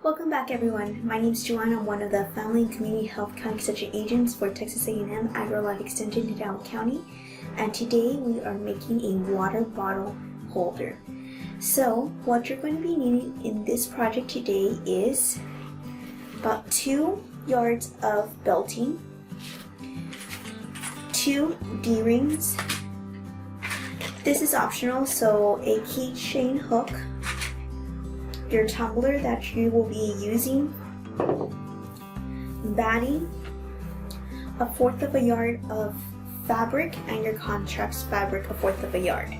Welcome back, everyone. My name is Joanne. I'm one of the Family and Community Health County Extension agents for Texas A&M AgriLife Extension in Hidalgo County, and today we are making a water bottle holder. So what you're going to be needing in this project today is about 2 yards of belting, 2 D-rings. This is optional, so a keychain hook, your tumbler that you will be using, batting, 1/4 of a yard of fabric, and your contrast fabric 1/4 of a yard.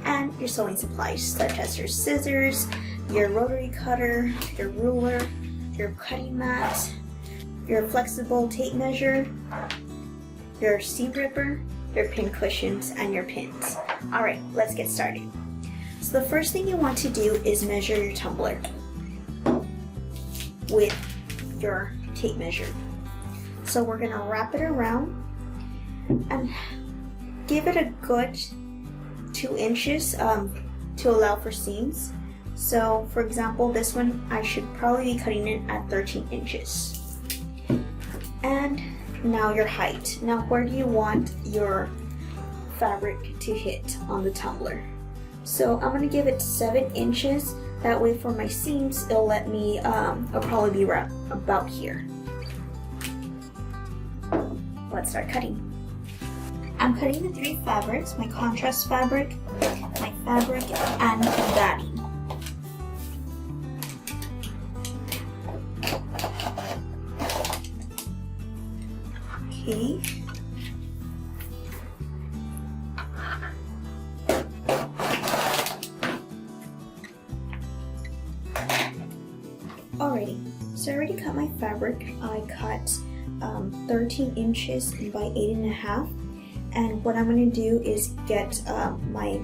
And your sewing supplies such as your scissors, your rotary cutter, your ruler, your cutting mat, your flexible tape measure, your seam ripper, your pin cushions, and your pins. Alright, let's get started. So the first thing you want to do is measure your tumbler with your tape measure. So we're going to wrap it around and give it a good 2 inches to allow for seams. So for example, this one I should probably be cutting it at 13 inches. And now your height. Now where do you want your fabric to hit on the tumbler? So I'm going to give it 7 inches. That way for my seams, it'll let me, it'll probably be right about here. Let's start cutting. I'm cutting the 3 fabrics, my contrast fabric, my fabric, and batting. Okay. Alrighty, so I already cut my fabric. I cut 13 inches by 8.5, and what I'm going to do is get my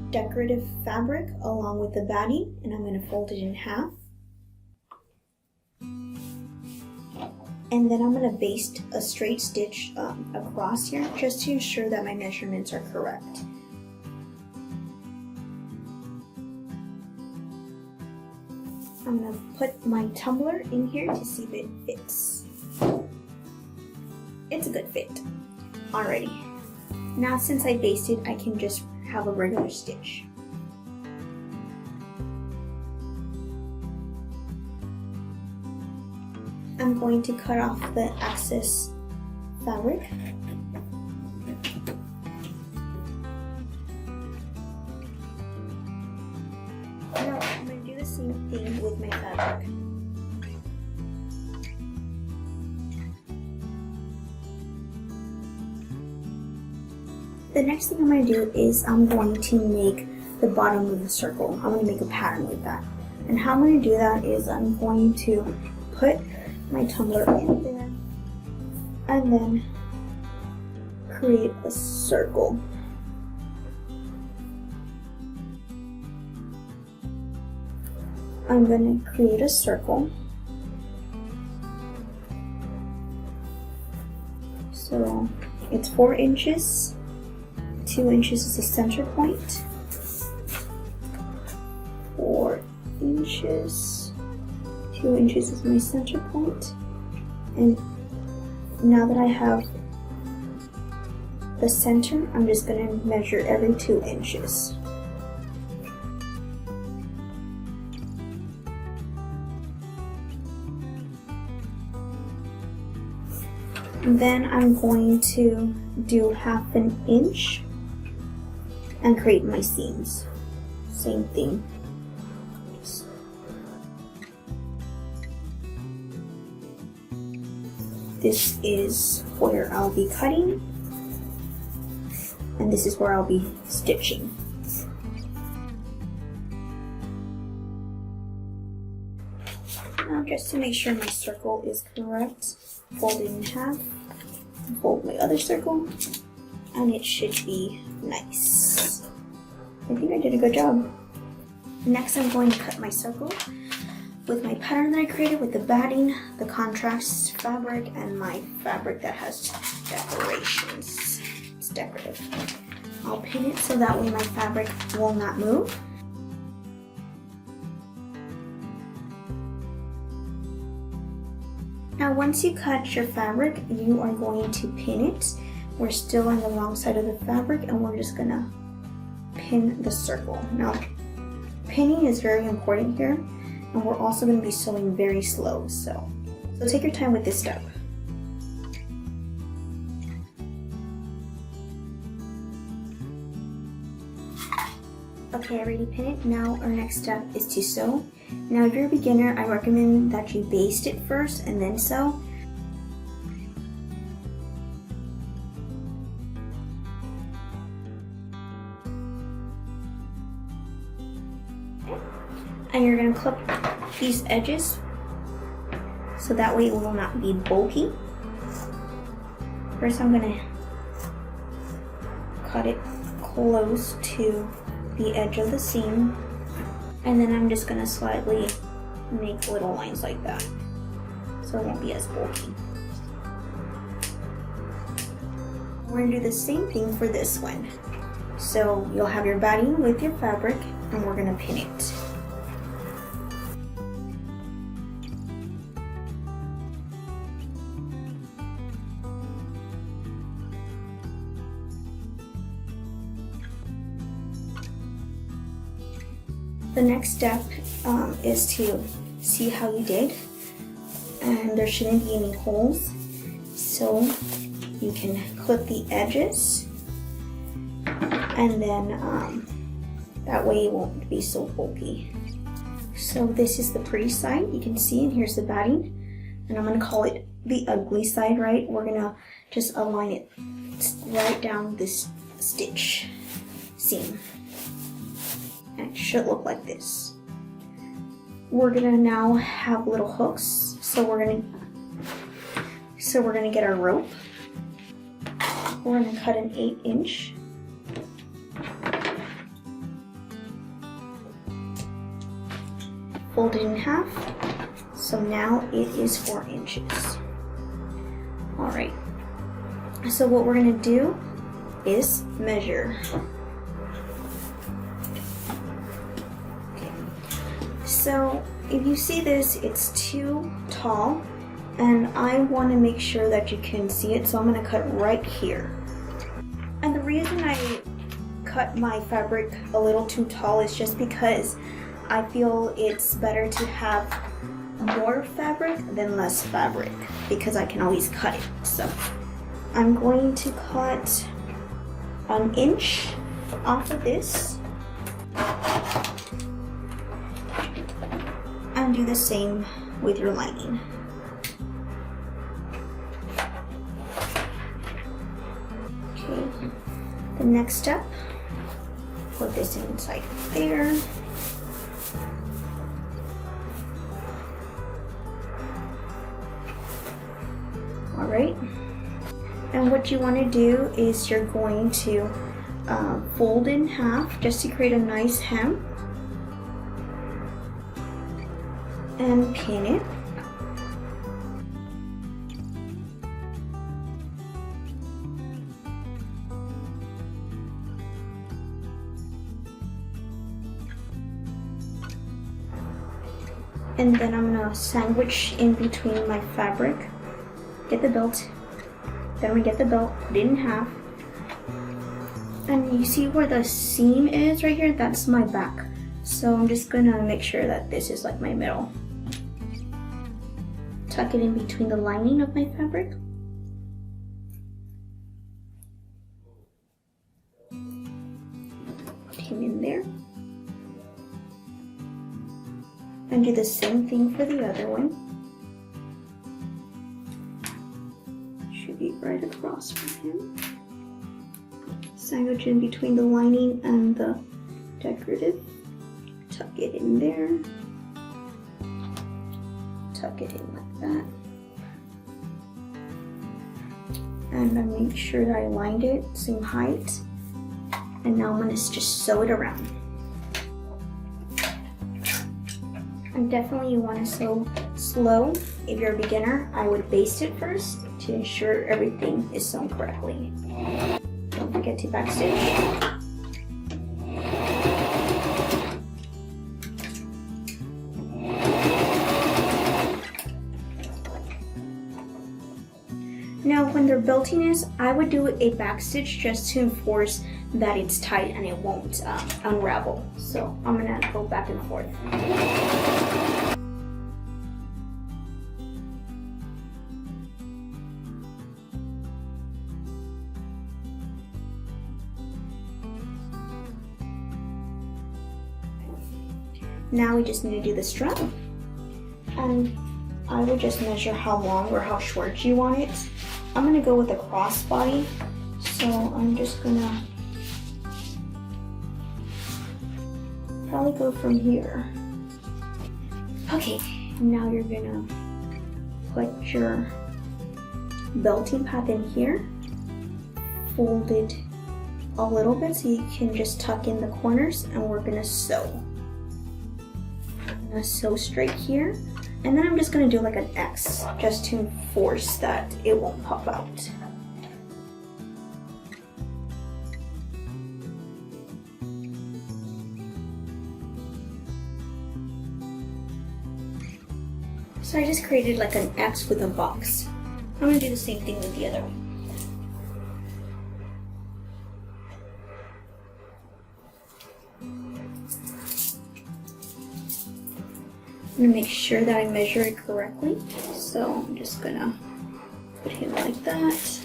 decorative fabric along with the batting, and I'm going to fold it in half. And then I'm going to baste a straight stitch across here just to ensure that my measurements are correct. I'm going to put my tumbler in here to see if it fits. It's a good fit. Alrighty. Now since I basted, I can just have a regular stitch. I'm going to cut off the excess fabric. Now I'm going to do the same thing with my fabric. The next thing I'm going to do is I'm going to make the bottom of the circle. I'm going to make a pattern with that. And how I'm going to do that is I'm going to put my tumbler in there and then create a circle. I'm going to create a circle. So it's 4 inches, 2 inches is the center point, 4 inches, 2 inches is my center point, and now that I have the center, I'm just going to measure every 2 inches. And then I'm going to do 1/2 inch and create my seams. Same thing. This is where I'll be cutting, and this is where I'll be stitching. Now just to make sure my circle is correct, fold it in half, fold my other circle, and it should be nice. I think I did a good job. Next I'm going to cut my circle with my pattern that I created with the batting, the contrast fabric, and my fabric that has decorations. It's decorative. I'll pin it so that way my fabric will not move. Now once you cut your fabric, you are going to pin it. We're still on the wrong side of the fabric and we're just gonna pin the circle. Now, pinning is very important here, and we're also gonna be sewing very slow, so take your time with this step. Okay, I already pinned it. Now our next step is to sew. Now if you're a beginner, I recommend that you baste it first and then sew. And you're going to clip these edges so that way it will not be bulky. First I'm going to cut it close to the edge of the seam, and then I'm just going to slightly make little lines like that so it won't be as bulky. We're going to do the same thing for this one. So you'll have your batting with your fabric and we're going to pin it. The next step is to see how you did, and there shouldn't be any holes, so you can clip the edges, and then that way it won't be so bulky. So this is the pretty side, you can see, and here's the batting, and I'm going to call it the ugly side, right? We're going to just align it right down this stitch seam. And it should look like this. We're gonna now have little hooks, so we're gonna get our rope. We're gonna cut an 8-inch. Fold it in half. So now it is 4 inches. All right. So what we're gonna do is measure. So if you see this, it's too tall, and I want to make sure that you can see it, so I'm going to cut right here. And the reason I cut my fabric a little too tall is just because I feel it's better to have more fabric than less fabric, because I can always cut it. So I'm going to cut 1 inch off of this. And do the same with your lining. Okay, the next step, put this inside there. All right, and what you want to do is you're going to fold in half just to create a nice hem. And pin it. And then I'm gonna sandwich in between my fabric, get the belt, then we get the belt, put it in half. And you see where the seam is right here? That's my back. So I'm just gonna make sure that this is like my middle. Tuck it in between the lining of my fabric. Put him in there. And do the same thing for the other one. Should be right across from him. Sandwich in between the lining and the decorative. Tuck it in there. Tuck it in like that. And then make sure that I lined it, same height. And now I'm gonna just sew it around. And definitely you wanna sew slow. If you're a beginner, I would baste it first to ensure everything is sewn correctly. Don't forget to backstitch. when they're belting this, I would do a back stitch just to enforce that it's tight and it won't unravel. So I'm gonna go back and forth. Now we just need to do the strap, and I would just measure how long or how short you want it. I'm gonna go with a crossbody, so I'm just gonna probably go from here. Okay, now you're gonna put your belting pad in here, fold it a little bit so you can just tuck in the corners, and we're gonna sew. Sew straight here, and then I'm just going to do like an X just to enforce that it won't pop out. So I just created like an X with a box. I'm going to do the same thing with the other one. I'm gonna make sure that I measure it correctly. So I'm just gonna put him like that.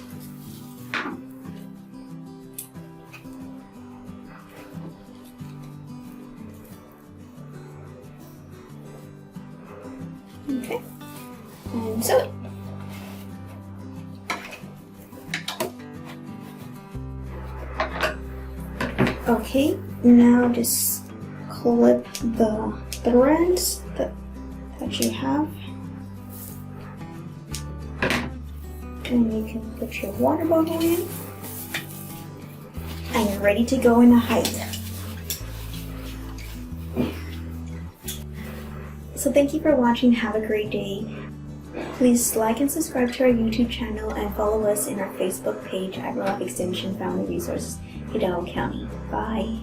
Okay, and sew it. Okay, now just clip the threads that you have, and you can put your water bottle in, and you're ready to go in a hike. So thank you for watching. Have a great day. Please like and subscribe to our YouTube channel and follow us in our Facebook page, AgriLife Extension Family Resources, Hidalgo County. Bye.